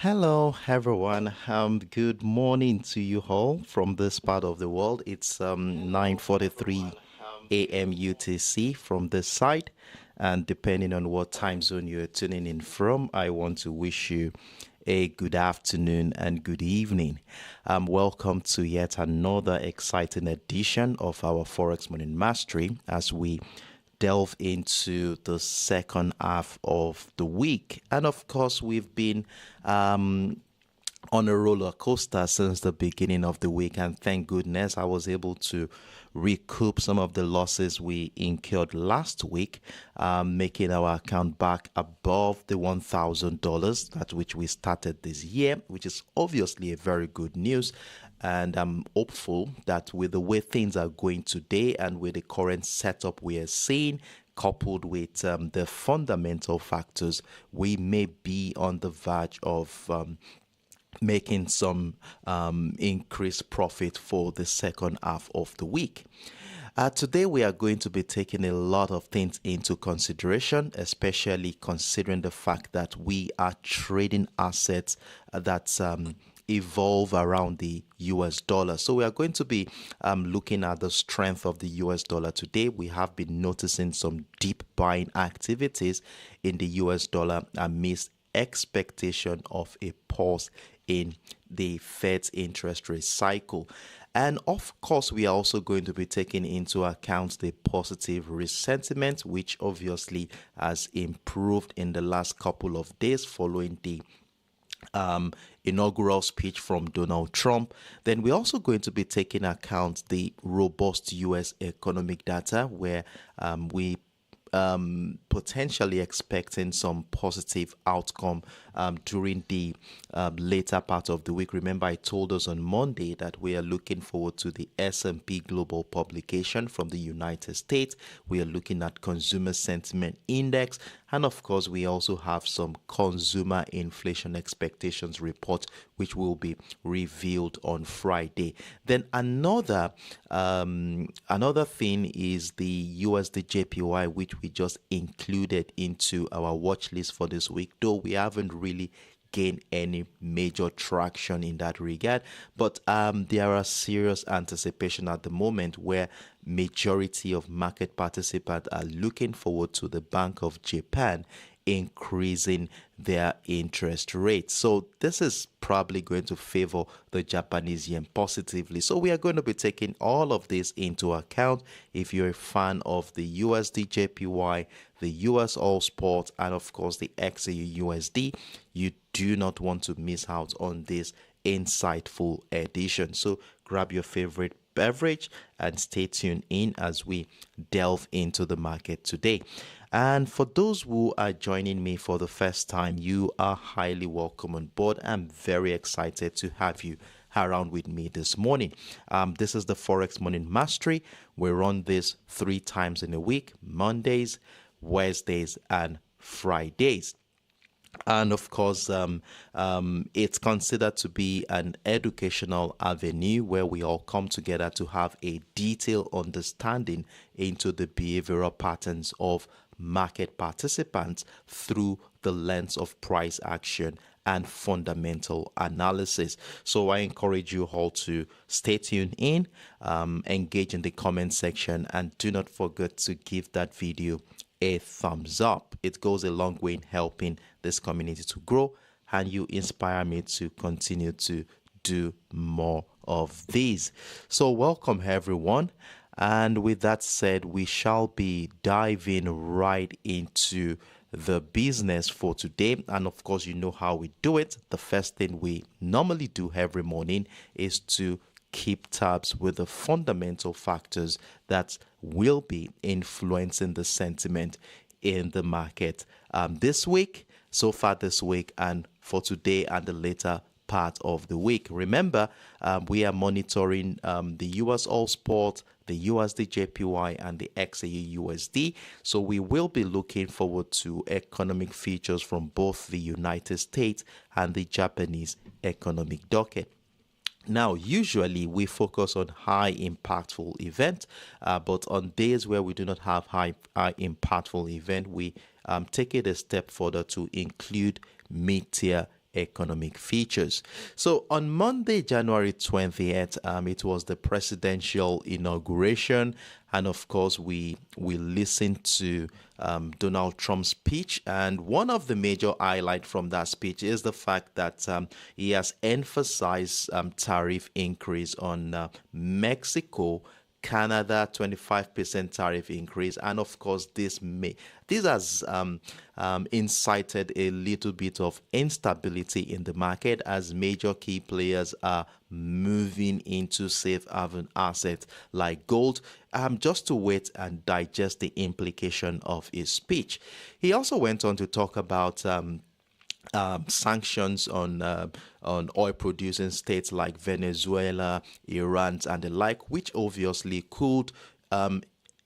Hello, everyone. Good morning to you all from this part of the world. It's 9:43 a.m. UTC from this side, and depending on what time zone you're tuning in from, I want to wish you a good afternoon and good evening. Welcome to yet another exciting edition of our Forex Morning Mastery as we delve into the second half of the week. And of course, we've been on a roller coaster since the beginning of the week, and thank goodness I was able to recoup some of the losses we incurred last week, making our account back above the $1,000 at which we started this year, which is obviously a very good news. And I'm hopeful that with the way things are going today and with the current setup we are seeing, coupled with the fundamental factors, we may be on the verge of making some increased profit for the second half of the week. Today, we are going to be taking a lot of things into consideration, especially considering the fact that we are trading assets that evolve around the US dollar. So we are going to be looking at the strength of the US dollar today. We have been noticing some deep buying activities in the US dollar amidst expectation of a pause in the Fed's interest rate cycle. And of course, we are also going to be taking into account the positive risk sentiment, which obviously has improved in the last couple of days following the inaugural speech from Donald Trump. Then we're also going to be taking account the robust U.S. economic data, where we potentially expecting some positive outcome during the later part of the week. Remember, I told us on Monday that we are looking forward to the S&P Global publication from the United States. We are looking at consumer sentiment index, and of course, we also have some consumer inflation expectations report, which will be revealed on Friday. Then another thing is the USDJPY, which we just included into our watch list for this week, though we haven't really gained any major traction in that regard. But there are serious anticipation at the moment where majority of market participants are looking forward to the Bank of Japan increasing their interest rates. So this is probably going to favor the Japanese yen positively. So we are going to be taking all of this into account. If you're a fan of the USDJPY, the USOILSPOT, and of course the XAUUSD, you do not want to miss out on this insightful edition. So grab your favorite beverage and stay tuned in as we delve into the market today. And for those who are joining me for the first time, you are highly welcome on board. I'm very excited to have you around with me this morning. This is the Forex Morning Mastery. We run this 3 times in a week: Mondays, Wednesdays, and Fridays. And of course, it's considered to be an educational avenue where we all come together to have a detailed understanding into the behavioral patterns of market participants through the lens of price action and fundamental analysis. So I encourage you all to stay tuned in, engage in the comment section, and do not forget to give that video a thumbs up. It goes a long way in helping this community to grow, and you inspire me to continue to do more of these. So welcome everyone. And with that said, we shall be diving right into the business for today. And of course, you know how we do it. The first thing we normally do every morning is to keep tabs with the fundamental factors that will be influencing the sentiment in the market this week, so far this week, and for today and the later part of the week. Remember, we are monitoring the USOILSPOT, the USDJPY, and the XAUUSD. So we will be looking forward to economic features from both the United States and the Japanese economic docket. Now, usually we focus on high impactful events, but on days where we do not have high impactful event, we take it a step further to include mid-tier economic features. So on Monday, January 20th, it was the presidential inauguration, and of course we listened to Donald Trump's speech. And one of the major highlights from that speech is the fact that he has emphasized tariff increase on Mexico, Canada, 25% tariff increase, and of course this has incited a little bit of instability in the market as major key players are moving into safe haven assets like gold, just to wait and digest the implication of his speech. He also went on to talk about sanctions on oil-producing states like Venezuela, Iran, and the like, which obviously could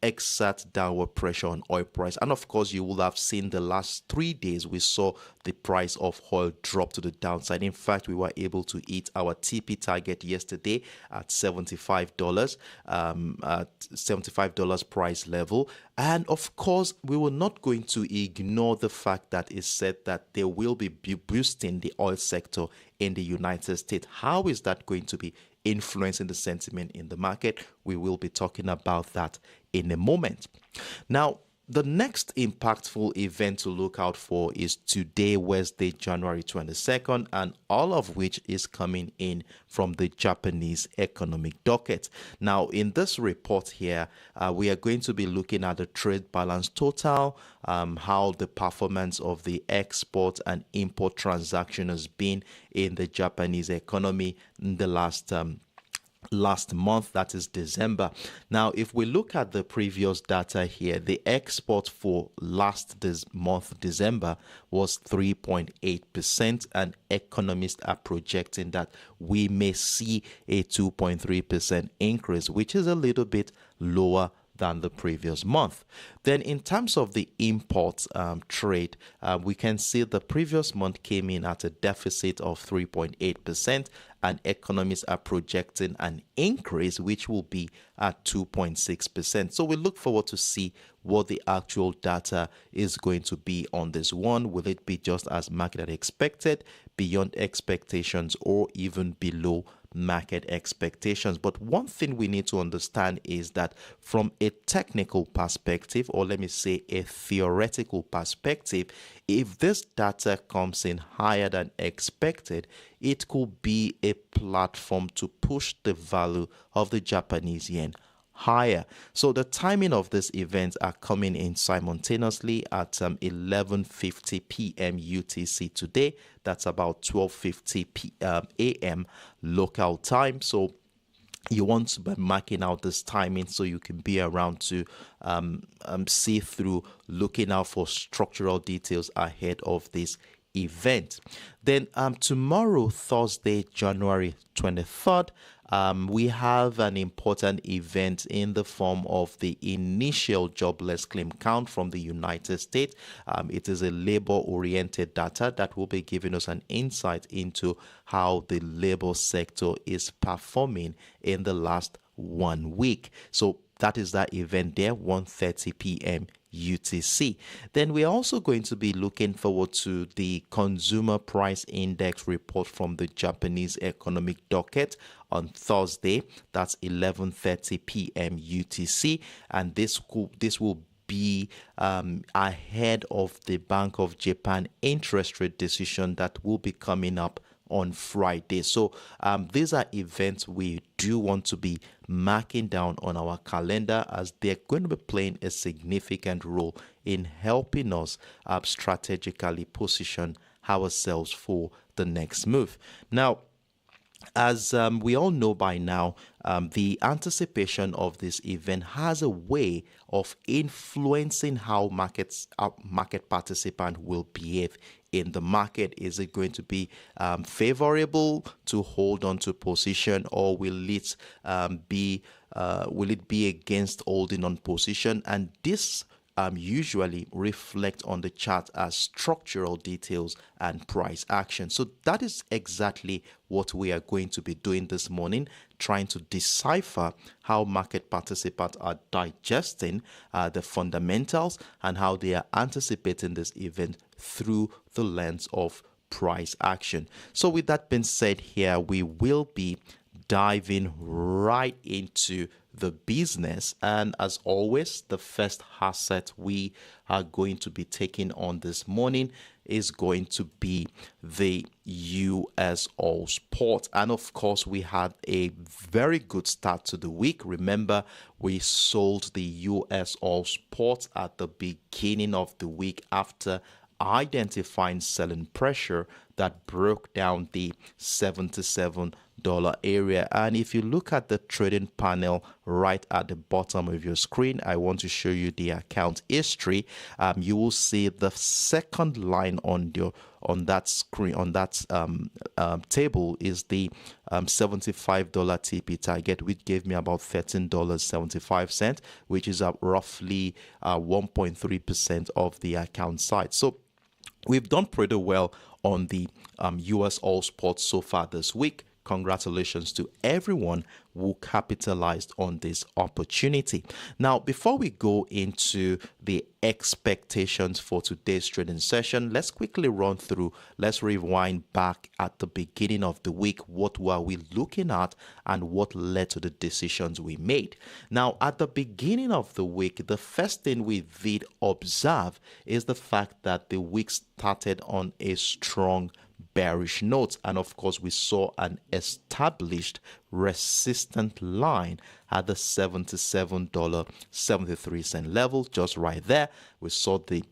exert downward pressure on oil price. And of course, you will have seen the last 3 days we saw the price of oil drop to the downside. In fact, we were able to hit our TP target yesterday at $75, at $75 price level. And of course, we were not going to ignore the fact that it said that they will be boosting the oil sector in the United States. How is that going to be influencing the sentiment in the market? We will be talking about that in a moment. Now, the next impactful event to look out for is today, Wednesday, January 22nd, and all of which is coming in from the Japanese economic docket. Now, in this report here, we are going to be looking at the trade balance total, how the performance of the export and import transaction has been in the Japanese economy in the last month, that is December. Now, if we look at the previous data here, the export for this month, December, was 3.8%, and economists are projecting that we may see a 2.3% increase, which is a little bit lower than the previous month. Then in terms of the import trade, we can see the previous month came in at a deficit of 3.8%, and economists are projecting an increase which will be at 2.6%. So we look forward to see what the actual data is going to be on this one. Will it be just as market had expected, beyond expectations, or even below market expectations? But one thing we need to understand is that from a technical perspective, or let me say a theoretical perspective, if this data comes in higher than expected, it could be a platform to push the value of the Japanese yen higher. So the timing of this event are coming in simultaneously at 11:50 p.m. UTC today. That's about 12:50 a.m. local time. So you want to be marking out this timing so you can be around to see through, looking out for structural details ahead of this event. Then tomorrow, Thursday, January 23rd, we have an important event in the form of the initial jobless claim count from the United States. It is a labor-oriented data that will be giving us an insight into how the labor sector is performing in the last 1 week. So that is that event there, 1:30 p.m. UTC. Then we're also going to be looking forward to the consumer price index report from the Japanese economic docket on Thursday. That's 11:30 p.m. UTC, and this will be ahead of the Bank of Japan interest rate decision that will be coming up on Friday. So these are events we do want to be marking down on our calendar, as they're going to be playing a significant role in helping us strategically position ourselves for the next move. Now, as we all know by now, the anticipation of this event has a way of influencing how market participant will behave in the market. Is it going to be favorable to hold on to position, or will it be against holding on position? And this usually reflect on the chart as structural details and price action. So that is exactly what we are going to be doing this morning, trying to decipher how market participants are digesting the fundamentals and how they are anticipating this event through the lens of price action. So with that being said here, we will be diving right into the business, and as always, the first asset we are going to be taking on this morning is going to be the USOILSPOT. And of course, we had a very good start to the week. Remember, we sold the USOILSPOT at the beginning of the week after identifying selling pressure that broke down the $77 area. And if you look at the trading panel right at the bottom of your screen, I want to show you the account history. You will see the second line on that screen, on that table, is the $75 TP target, which gave me about $13.75, which is roughly 1.3% of the account size. So we've done pretty well on the USOILSPOT so far this week. Congratulations to everyone who capitalized on this opportunity. Now, before we go into the expectations for today's trading session, let's quickly run through, let's rewind back at the beginning of the week. What were we looking at and what led to the decisions we made? Now, at the beginning of the week, the first thing we did observe is the fact that the week started on a strong bearish note, and of course we saw an established resistant line at the $77.73 level, just right there. We saw the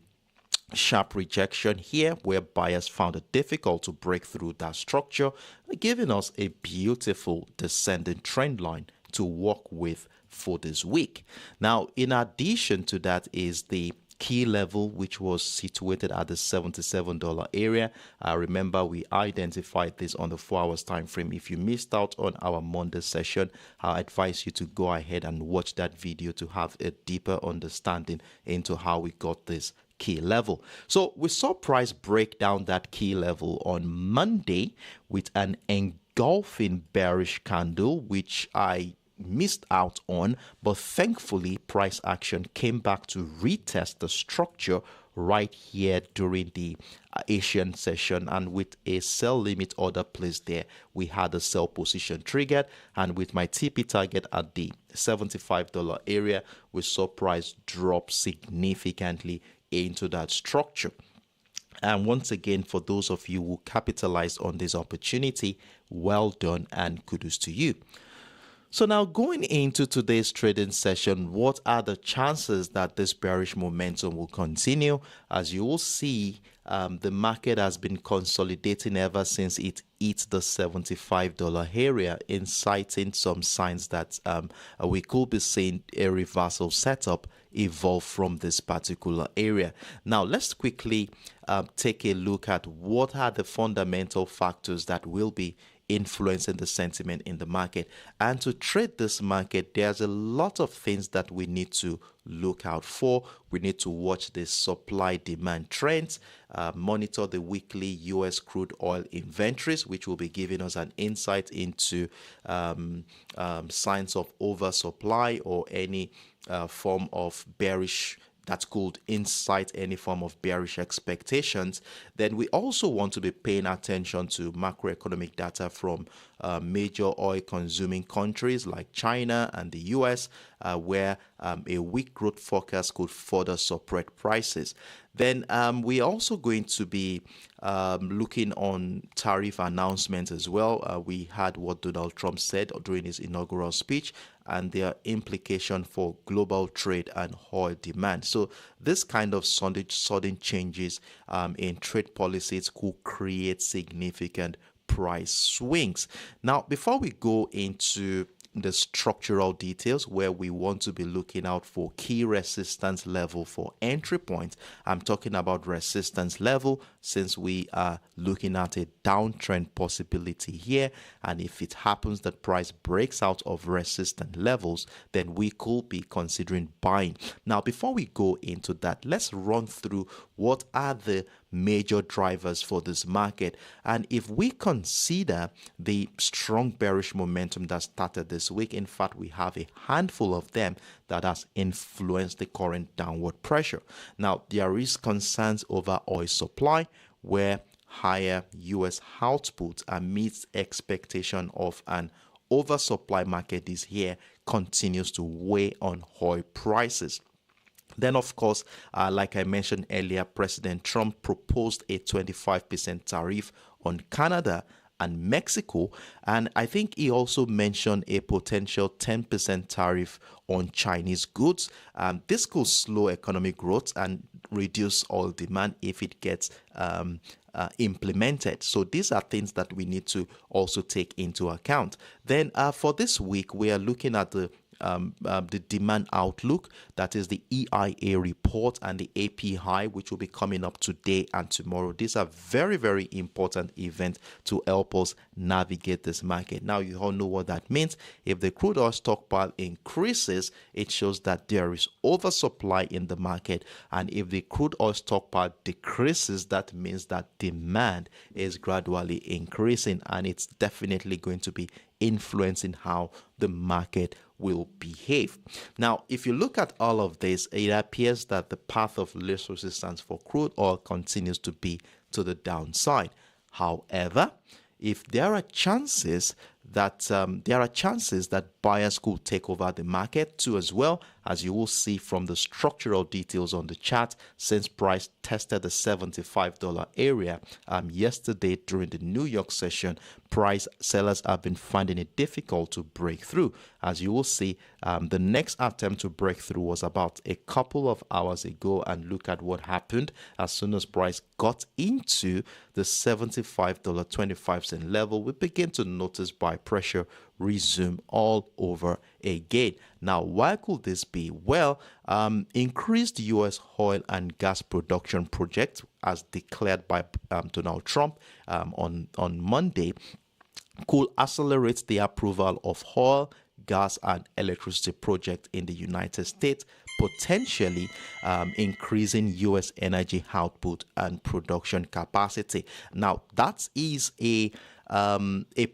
sharp rejection here where buyers found it difficult to break through that structure, giving us a beautiful descending trend line to work with for this week. Now, in addition to that is the key level, which was situated at the $77 area. Remember, we identified this on the 4 hours time frame. If you missed out on our Monday session, I advise you to go ahead and watch that video to have a deeper understanding into how we got this key level. So we saw price break down that key level on Monday with an engulfing bearish candle, which I missed out on, but thankfully price action came back to retest the structure right here during the Asian session, and with a sell limit order placed there, we had a sell position triggered, and with my TP target at the $75 area, we saw price drop significantly into that structure. And once again, for those of you who capitalized on this opportunity, well done and kudos to you. So now going into today's trading session, what are the chances that this bearish momentum will continue? As you will see, the market has been consolidating ever since it hit the $75 area, inciting some signs that we could be seeing a reversal setup evolve from this particular area. Now, let's quickly take a look at what are the fundamental factors that will be influencing the sentiment in the market. And to trade this market, there's a lot of things that we need to look out for. We need to watch the supply demand trends, monitor the weekly US crude oil inventories, which will be giving us an insight into signs of oversupply or any form of bearish that could incite any form of bearish expectations. Then we also want to be paying attention to macroeconomic data from major oil consuming countries like China and the US, where a weak growth forecast could further suppress prices. Then we're also going to be looking on tariff announcements as well. We had what Donald Trump said during his inaugural speech and their implication for global trade and oil demand. So this kind of sudden changes in trade policies could create significant price swings. Now, before we go into the structural details where we want to be looking out for key resistance level for entry points, I'm talking about resistance level since we are looking at a downtrend possibility here, and if it happens that price breaks out of resistant levels, then we could be considering buying. Now, before we go into that, let's run through what are the major drivers for this market. And if we consider the strong bearish momentum that started this week, in fact, we have a handful of them that has influenced the current downward pressure. Now, there is concerns over oil supply, where higher U.S. output amidst expectation of an oversupply market this year continues to weigh on oil prices. Then, of course, like I mentioned earlier, President Trump proposed a 25% tariff on Canada and Mexico. And I think he also mentioned a potential 10% tariff on Chinese goods. This could slow economic growth and reduce oil demand if it gets implemented. So these are things that we need to also take into account. Then for this week, we are looking at the demand outlook, that is the EIA report, and the API, which will be coming up today and tomorrow. These are very, very important events to help us navigate this market. Now, you all know what that means. If the crude oil stockpile increases, it shows that there is oversupply in the market. And if the crude oil stockpile decreases, that means that demand is gradually increasing, and it's definitely going to be influencing how the market will behave. Now, if you look at all of this, it appears that the path of least resistance for crude oil continues to be to the downside. However, if there are chances that buyers could take over the market too, as well, as you will see from the structural details on the chart, since price tested the $75 area yesterday during the New York session, price sellers have been finding it difficult to break through. As you will see, the next attempt to break through was about a couple of hours ago, and look at what happened. As soon as price got into the $75.25 level, we begin to notice buy pressure resume all over again. Now, why could this be? Well, increased U.S. oil and gas production projects, as declared by Donald Trump on Monday, could accelerate the approval of oil, gas, and electricity projects in the United States, potentially increasing U.S. energy output and production capacity. Now, that is a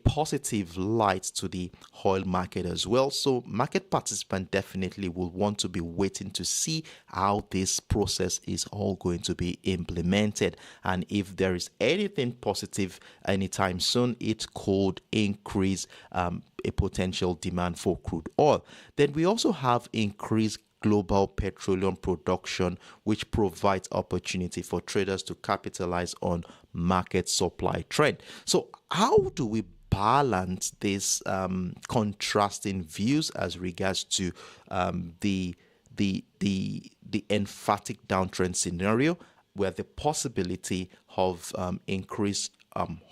positive light to the oil market as well. So market participants definitely will want to be waiting to see how this process is all going to be implemented. And if there is anything positive anytime soon, it could increase a potential demand for crude oil. Then we also have increased global petroleum production, which provides opportunity for traders to capitalize on market supply trend. So how do we balance these contrasting views as regards to the emphatic downtrend scenario, where the possibility of increased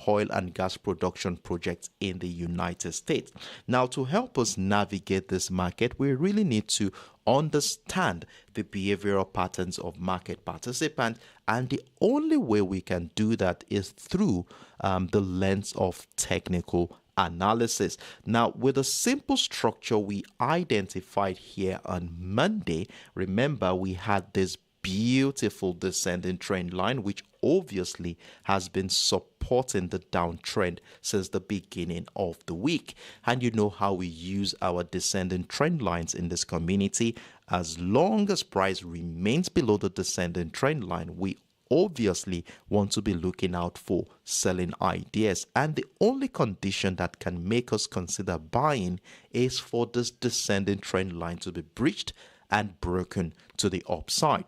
oil and gas production projects in the United States? Now, to help us navigate this market, we really need to understand the behavioral patterns of market participants, and the only way we can do that is through the lens of technical analysis. Now, with a simple structure we identified here on Monday, remember we had this beautiful descending trend line, which obviously has been supporting the downtrend since the beginning of the week. And you know how we use our descending trend lines in this community. As long as price remains below the descending trend line, we obviously want to be looking out for selling ideas, and the only condition that can make us consider buying is for this descending trend line to be breached and broken to the upside.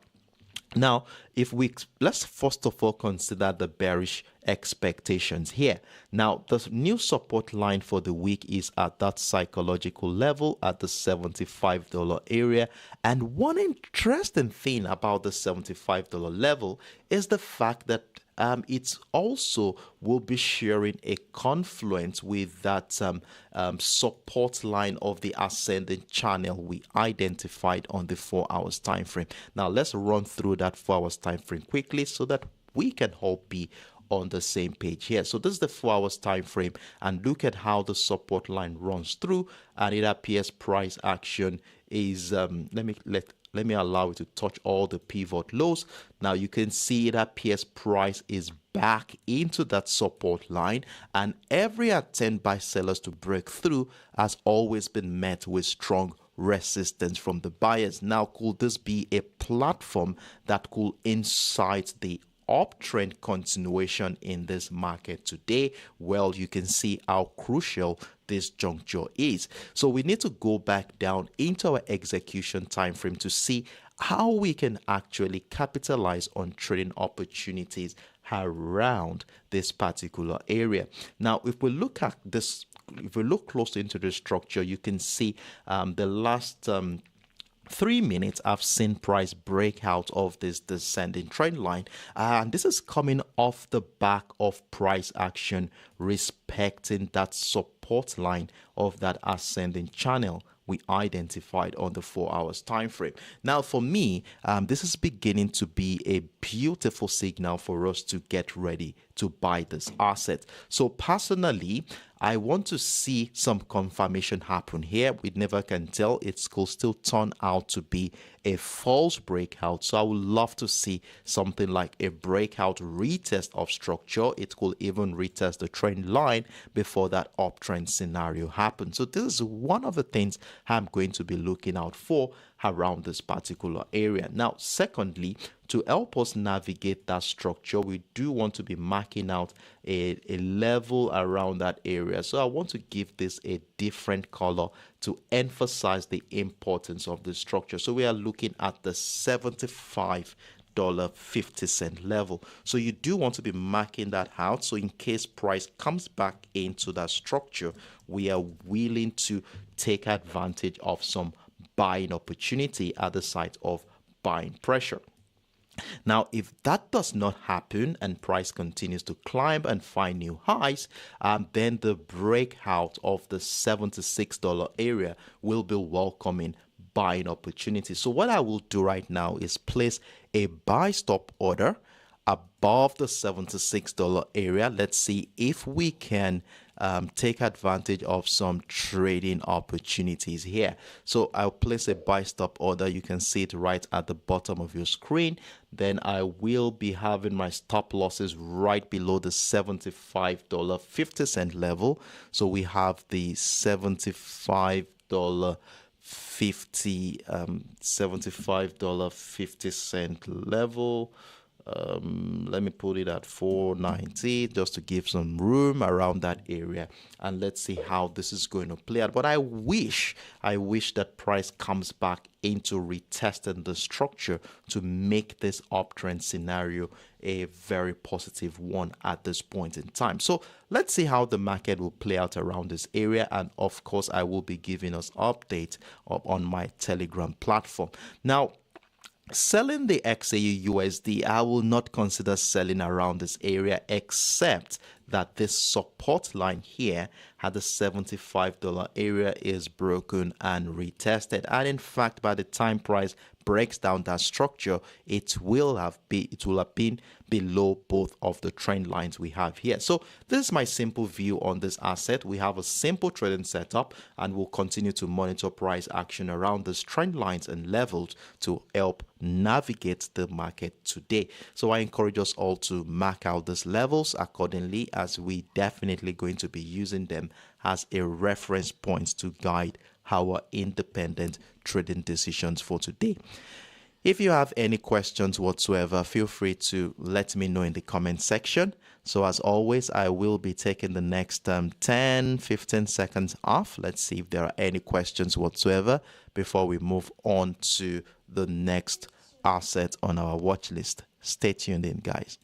Now, let's first of all consider the bearish expectations here. Now, the new support line for the week is at that psychological level at the $75 area. And one interesting thing about the $75 level is the fact that it also will be sharing a confluence with that support line of the ascending channel we identified on the 4 hours time frame. Now, let's run through that 4 hours time frame quickly so that we can all be on the same page here. So this is the 4 hours time frame, and look at how the support line runs through, and it appears price action is let me allow it to touch all the pivot lows. Now you can see it appears price is back into that support line, and every attempt by sellers to break through has always been met with strong resistance from the buyers. Now, could this be a platform that could incite the uptrend continuation in this market today, well, you can see how crucial this juncture is. So we need to go back down into our execution time frame to see how we can actually capitalize on trading opportunities around this particular area. Now, if we look at this, if we look close into the structure, you can see the last 3 minutes I've seen price break out of this descending trend line, and this is coming off the back of price action respecting that support line of that ascending channel we identified on the 4 hours time frame. Now, for me, this is beginning to be a beautiful signal for us to get ready to buy this asset. So personally, I want to see some confirmation happen here. We never can tell. It could still turn out to be a false breakout. So I would love to see something like a breakout retest of structure. It could even retest the trend line before that uptrend scenario happens. So this is one of the things I'm going to be looking out for around this particular area. Now, secondly, to help us navigate that structure, we do want to be marking out a level around that area. So I want to give this a different color to emphasize the importance of the structure. So we are looking at the $75.50 level. So you do want to be marking that out. So in case price comes back into that structure, we are willing to take advantage of some buying opportunity at the site of buying pressure. Now, if that does not happen and price continues to climb and find new highs, then the breakout of the $76 area will be welcoming buying opportunity. So what I will do right now is place a buy stop order above the $76 area. Let's see if we can take advantage of some trading opportunities here. So I'll place a buy stop order. You can see it right at the bottom of your screen. Then I will be having my stop losses right below the $75.50 level. So we have the $75.50 level. Let me put it at 490 just to give some room around that area, and let's see how this is going to play out. But I wish that price comes back into retesting the structure to make this uptrend scenario a very positive one at this point in time. So let's see how the market will play out around this area, and of course I will be giving us updates on my Telegram platform. Now, selling the XAUUSD, I will not consider selling around this area except that this support line here at the $75 area is broken and retested. And in fact, by the time price breaks down that structure, it will have been below both of the trend lines we have here. So this is my simple view on this asset. We have a simple trading setup, and we'll continue to monitor price action around these trend lines and levels to help navigate the market today. So I encourage us all to mark out these levels accordingly, as we definitely going to be using them as a reference point to guide our independent trading decisions for today. If you have any questions whatsoever, feel free to let me know in the comment section. So as always, I will be taking the next 10-15 seconds off. Let's see if there are any questions whatsoever before we move on to the next asset on our watch list. Stay tuned in, guys.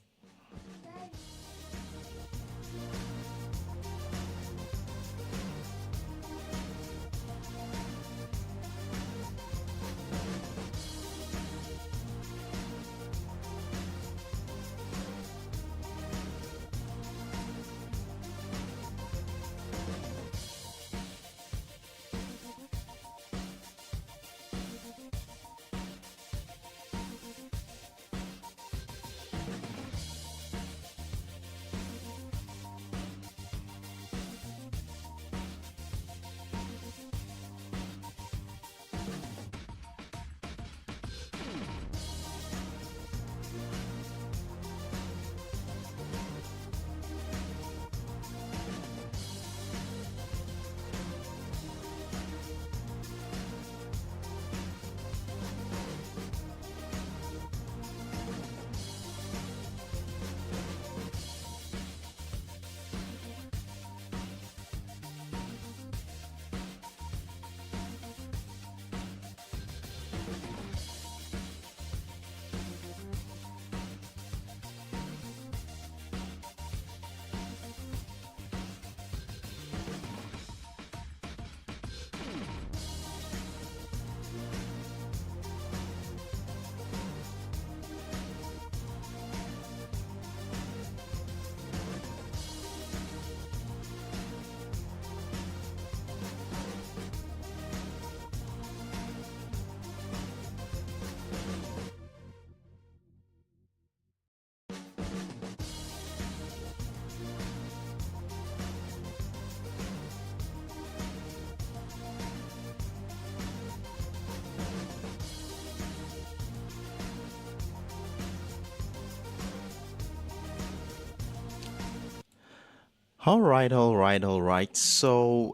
All right. So,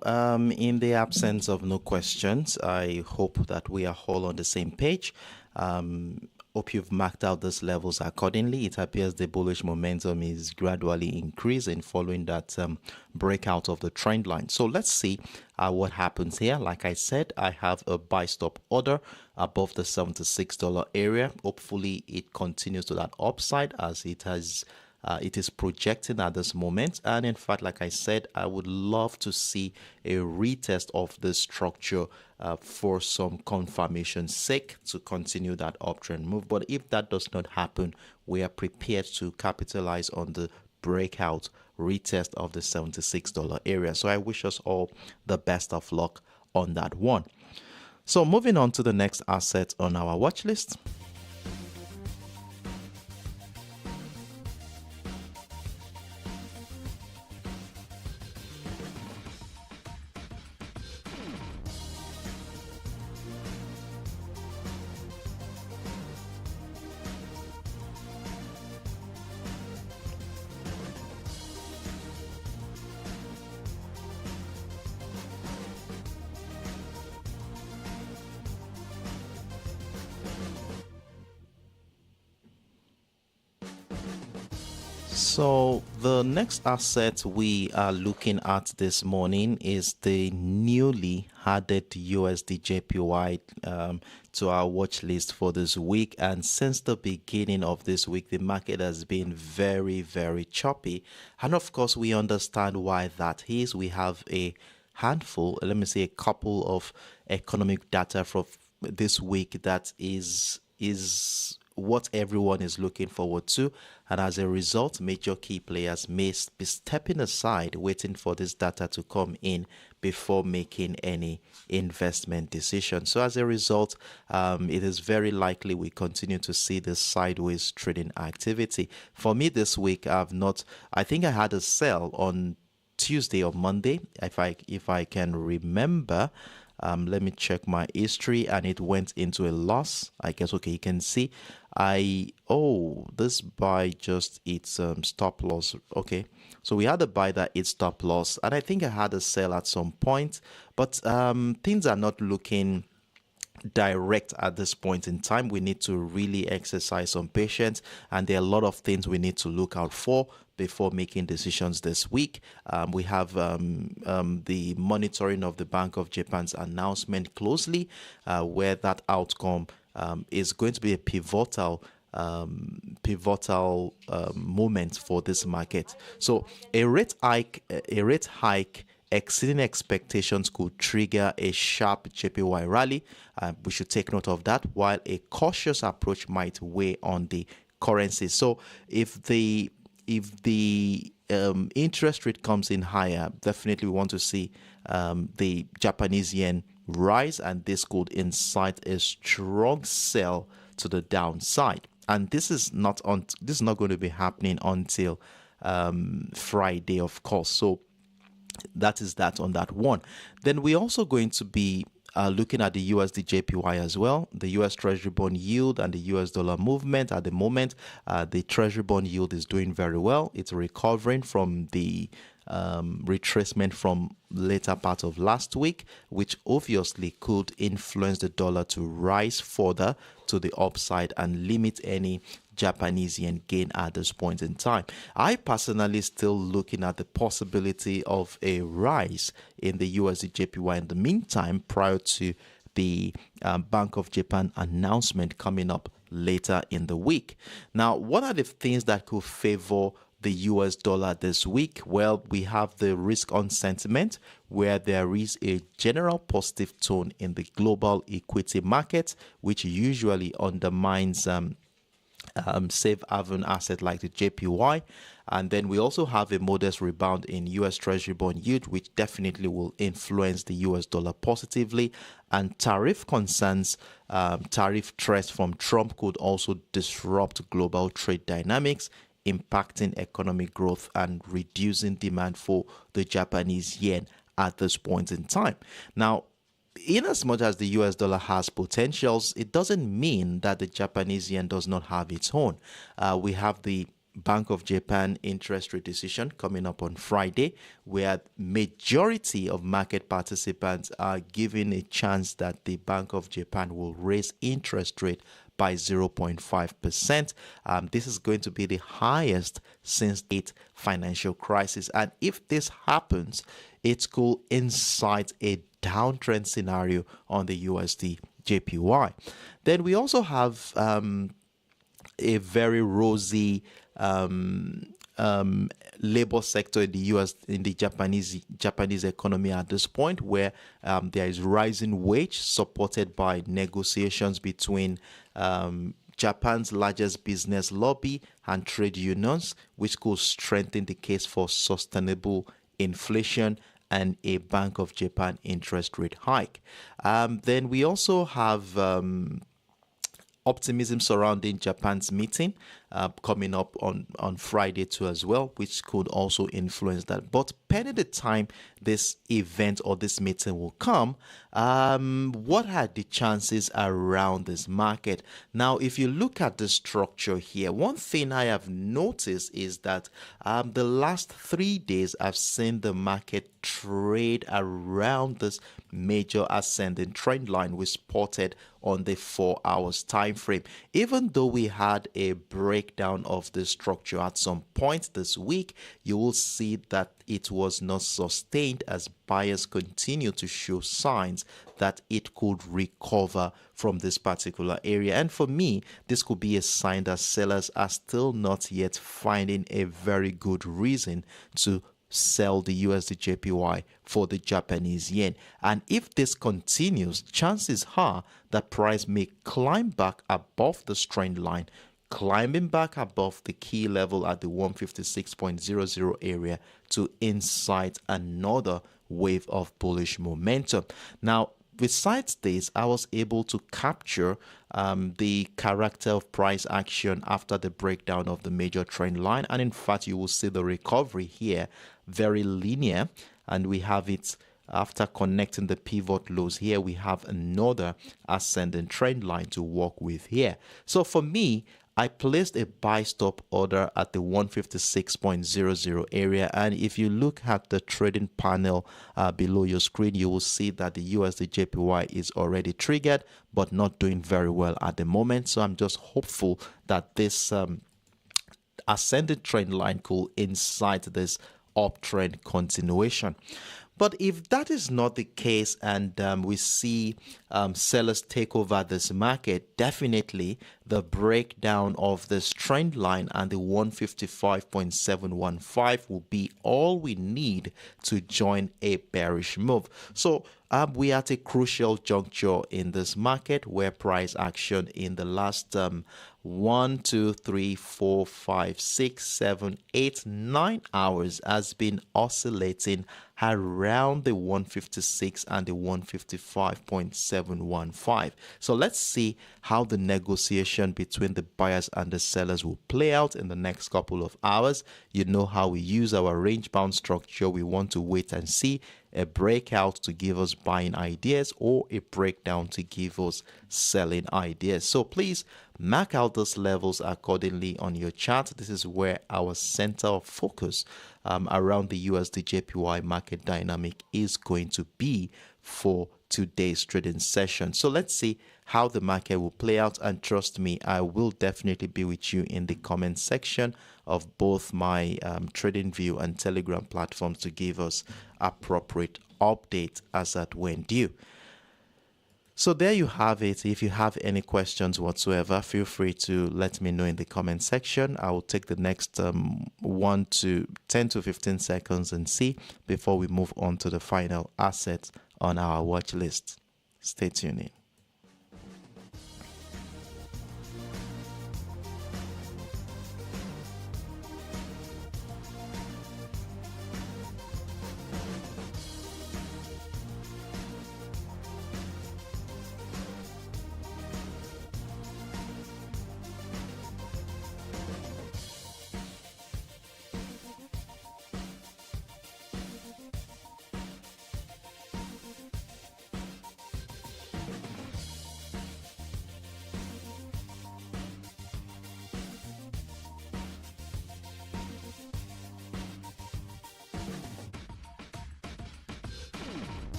in the absence of no questions, I hope that we are all on the same page. Hope you've marked out these levels accordingly. It appears the bullish momentum is gradually increasing following that breakout of the trend line. So let's see what happens here. Like I said, I have a buy stop order above the $76 area. Hopefully, it continues to that upside as it is projecting at this moment. And in fact, like I said, I would love to see a retest of this structure for some confirmation sake to continue that uptrend move. But if that does not happen, we are prepared to capitalize on the breakout retest of the $76 area. So I wish us all the best of luck on that one. So moving on to the next asset on our watch list. So the next asset we are looking at this morning is the newly added USDJPY to our watch list for this week. And since the beginning of this week, the market has been very, very choppy. And of course, we understand why that is. We have a handful, let me say a couple of economic data from this week that is what everyone is looking forward to, and as a result, major key players may be stepping aside waiting for this data to come in before making any investment decision. So as a result, it is very likely we continue to see this sideways trading activity. For me this week, I think I had a sell on Tuesday or Monday, if I can remember. Let me check my history, and it went into a loss. I guess, okay, you can see this buy just its stop loss. Okay, so we had a buy that its stop loss, and I think I had a sell at some point, but things are not looking direct at this point in time. We need to really exercise some patience, and there are a lot of things we need to look out for before making decisions this week. We have the monitoring of the Bank of Japan's announcement closely, where that outcome is going to be a pivotal moment for this market. So a rate hike exceeding expectations could trigger a sharp JPY rally. We should take note of that, while a cautious approach might weigh on the currency. So if the interest rate comes in higher, definitely we want to see the Japanese yen rise, and this could incite a strong sell to the downside. And this is not going to be happening until Friday, of course. So that is that on that one. Then we're also going to be looking at the USDJPY as well, the US Treasury bond yield and the US dollar movement. At the moment, the Treasury bond yield is doing very well. It's recovering from the retracement from later part of last week, which obviously could influence the dollar to rise further to the upside and limit any Japanese yen gain at this point in time. I personally still looking at the possibility of a rise in the USDJPY in the meantime, prior to the Bank of Japan announcement coming up later in the week. Now, what are the things that could favor the US dollar this week? Well, we have the risk on sentiment, where there is a general positive tone in the global equity market, which usually undermines safe haven asset like the JPY. And then we also have a modest rebound in US Treasury bond yield, which definitely will influence the US dollar positively. And tariff concerns, tariff threats from Trump could also disrupt global trade dynamics, impacting economic growth and reducing demand for the Japanese yen at this point in time. Now, in as much as the US dollar has potentials, it doesn't mean that the Japanese yen does not have its own. We have the Bank of Japan interest rate decision coming up on Friday, where majority of market participants are given a chance that the Bank of Japan will raise interest rate by 0.5%. This is going to be the highest since the financial crisis. And if this happens, it could incite a downtrend scenario on the USD JPY. Then we also have a very rosy labor sector in the US, in the Japanese economy at this point, where there is rising wage supported by negotiations between Japan's largest business lobby and trade unions, which could strengthen the case for sustainable inflation and a Bank of Japan interest rate hike. Then we also have optimism surrounding Japan's meeting coming up on Friday too as well, which could also influence that. But pending the time this event or this meeting will come, what are the chances around this market? Now, if you look at the structure here, one thing I have noticed is that the last 3 days I've seen the market trade around this major ascending trend line we spotted on the 4 hours time frame. Even though we had a breakdown of the structure at some point this week, you will see that it was not sustained as buyers continue to show signs that it could recover from this particular area. And for me, this could be a sign that sellers are still not yet finding a very good reason to sell the USDJPY for the Japanese yen. And if this continues, chances are that price may climb back above the trend line, climbing back above the key level at the 156.00 area to incite another wave of bullish momentum. Now, besides this, I was able to capture the character of price action after the breakdown of the major trend line. And in fact, you will see the recovery here, very linear. And we have it after connecting the pivot lows here. We have another ascending trend line to work with here. So for me, I placed a buy stop order at the 156.00 area, and if you look at the trading panel below your screen, you will see that the USDJPY is already triggered but not doing very well at the moment. So I'm just hopeful that this ascending trend line could incite this uptrend continuation. But if that is not the case and we see sellers take over this market, definitely the breakdown of this trend line and the 155.715 will be all we need to join a bearish move. So we are at a crucial juncture in this market where price action in the last 1, 2, 3, 4, 5, 6, 7, 8, 9 hours has been oscillating around the 156 and the 155.715. So let's see how the negotiation between the buyers and the sellers will play out in the next couple of hours. You know how we use our range bound structure. We want to wait and see a breakout to give us buying ideas or a breakdown to give us selling ideas. So please mark out those levels accordingly on your chart. This is where our center of focus around the USDJPY market dynamic is going to be for today's trading session. So let's see how the market will play out, and trust me, I will definitely be with you in the comment section of both my TradingView and Telegram platforms to give us appropriate update as at when due. So there you have it. If you have any questions whatsoever, feel free to let me know in the comment section. I will take the next 10 to 15 seconds and see before we move on to the final asset on our watch list. Stay tuned in.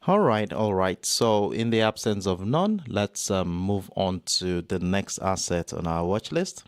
All right, all right. So, in the absence of none, let's move on to the next asset on our watch list.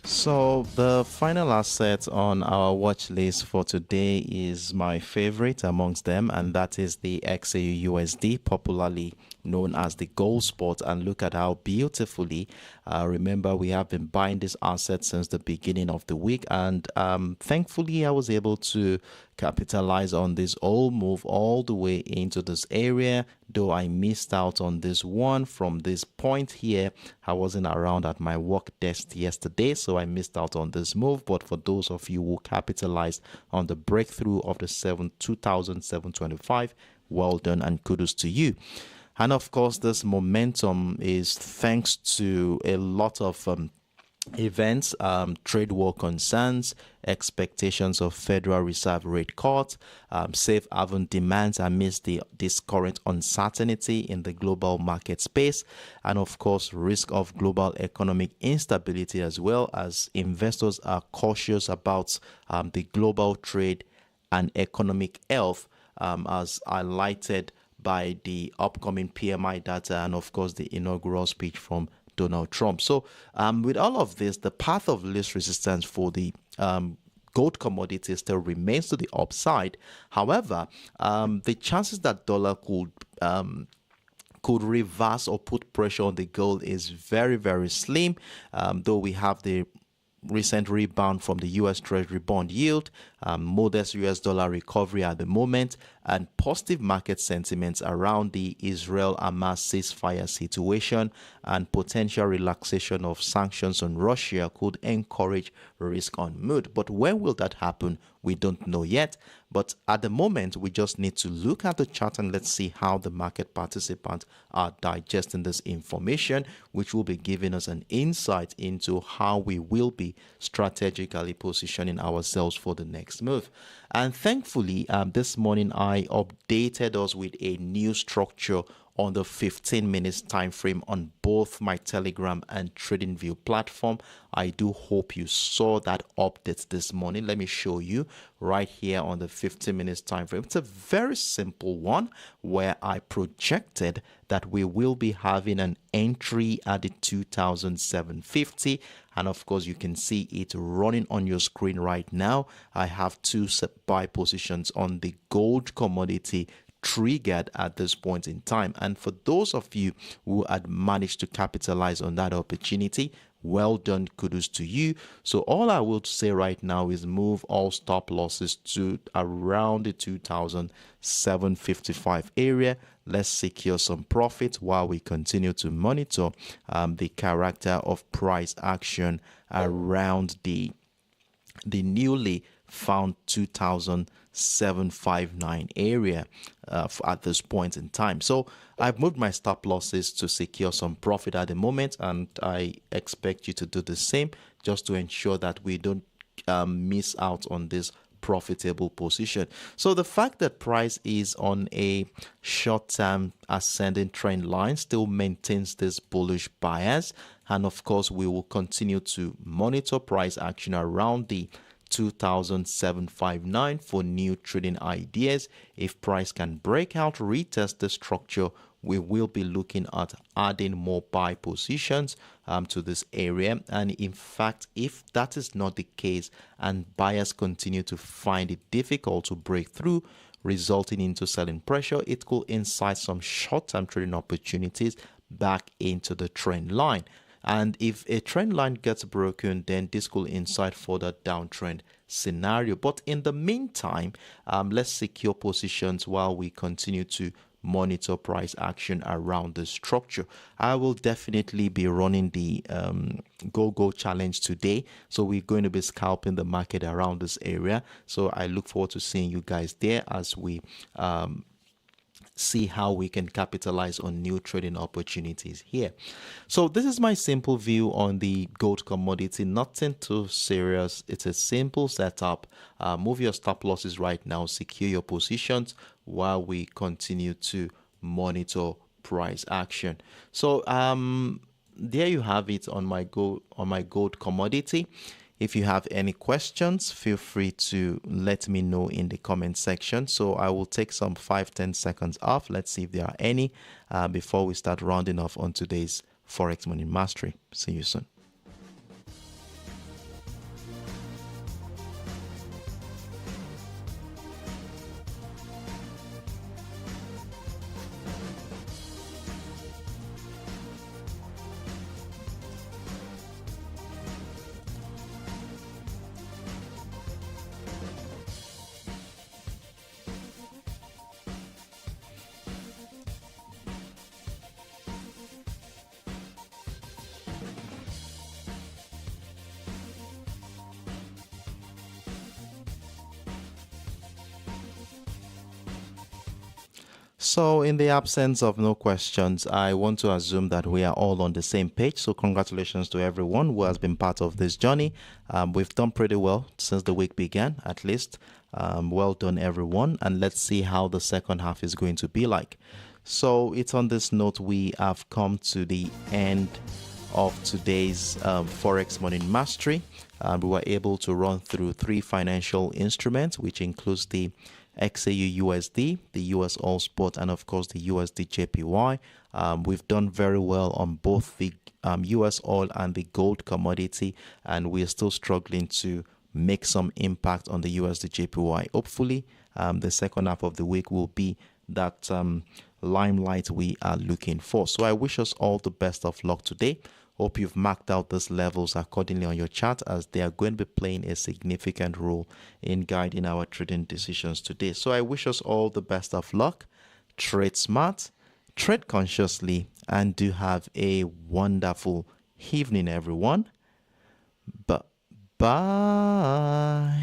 So the final asset on our watch list for today is my favorite amongst them, and that is the XAUUSD, popularly known as the gold spot. And look at how beautifully, remember, we have been buying this asset since the beginning of the week, and thankfully I was able to capitalize on this old move all the way into this area, though I missed out on this one from this point here. I wasn't around at my work desk yesterday, so I missed out on this move. But for those of you who capitalized on the breakthrough of the 2,725, well done and kudos to you. And of course, this momentum is thanks to a lot of events, trade war concerns, expectations of Federal Reserve rate cuts, safe haven demands amidst this current uncertainty in the global market space, and of course, risk of global economic instability, as well as investors are cautious about the global trade and economic health, as highlighted by the upcoming PMI data and of course the inaugural speech from Donald Trump. So with all of this, the path of least resistance for the gold commodity still remains to the upside. However, the chances that dollar could reverse or put pressure on the gold is very, very slim, though we have the recent rebound from the US Treasury bond yield, modest US dollar recovery at the moment, and positive market sentiments around the Israel-Hamas ceasefire situation and potential relaxation of sanctions on Russia could encourage risk on mood. But when will that happen? We don't know yet. But at the moment, we just need to look at the chart and let's see how the market participants are digesting this information, which will be giving us an insight into how we will be strategically positioning ourselves for the next move. And thankfully, this morning I updated us with a new structure on the 15 minutes time frame on both my Telegram and TradingView platform. I do hope you saw that update this morning. Let me show you right here on the 15 minutes time frame. It's a very simple one where I projected that we will be having an entry at the 2,750, and of course you can see it running on your screen right now. I have two buy positions on the gold commodity triggered at this point in time, and for those of you who had managed to capitalize on that opportunity, well done, kudos to you. So all I will say right now is move all stop losses to around the 2,755 area. Let's secure some profit while we continue to monitor the character of price action around the newly found 2,759 area at this point in time. So I've moved my stop losses to secure some profit at the moment, and I expect you to do the same just to ensure that we don't miss out on this profitable position. So the fact that price is on a short-term ascending trend line still maintains this bullish bias, and of course we will continue to monitor price action around the 2,759 for new trading ideas. If price can break out, retest the structure, we will be looking at adding more buy positions to this area. And in fact, if that is not the case and buyers continue to find it difficult to break through, resulting into selling pressure, it could incite some short-term trading opportunities back into the trend line. And if a trend line gets broken, then this could incite further downtrend scenario. But in the meantime, let's secure positions while we continue to monitor price action around the structure. I will definitely be running the go challenge today, so we're going to be scalping the market around this area. So I look forward to seeing you guys there as we see how we can capitalize on new trading opportunities here. So this is my simple view on the gold commodity. Nothing too serious. It's a simple setup. Move your stop losses right now, secure your positions while we continue to monitor price action. So there you have it on my gold commodity. If you have any questions, feel free to let me know in the comment section. So I will take some 5-10 seconds off. Let's see if there are any before we start rounding off on today's Forex Money Mastery. See you soon. So in the absence of no questions, I want to assume that we are all on the same page. So congratulations to everyone who has been part of this journey. We've done pretty well since the week began, at least. Well done, everyone. And let's see how the second half is going to be like. So it's on this note we have come to the end of today's Forex Money Mastery. We were able to run through 3 financial instruments, which includes the XAUUSD, the USOILSPOT, and of course the USDJPY. We've done very well on both the US oil and the gold commodity, and we are still struggling to make some impact on the USDJPY. Hopefully, the second half of the week will be that limelight we are looking for. So I wish us all the best of luck today. Hope you've marked out these levels accordingly on your chart, as they are going to be playing a significant role in guiding our trading decisions today. So I wish us all the best of luck. Trade smart, trade consciously, and do have a wonderful evening, everyone. Bye.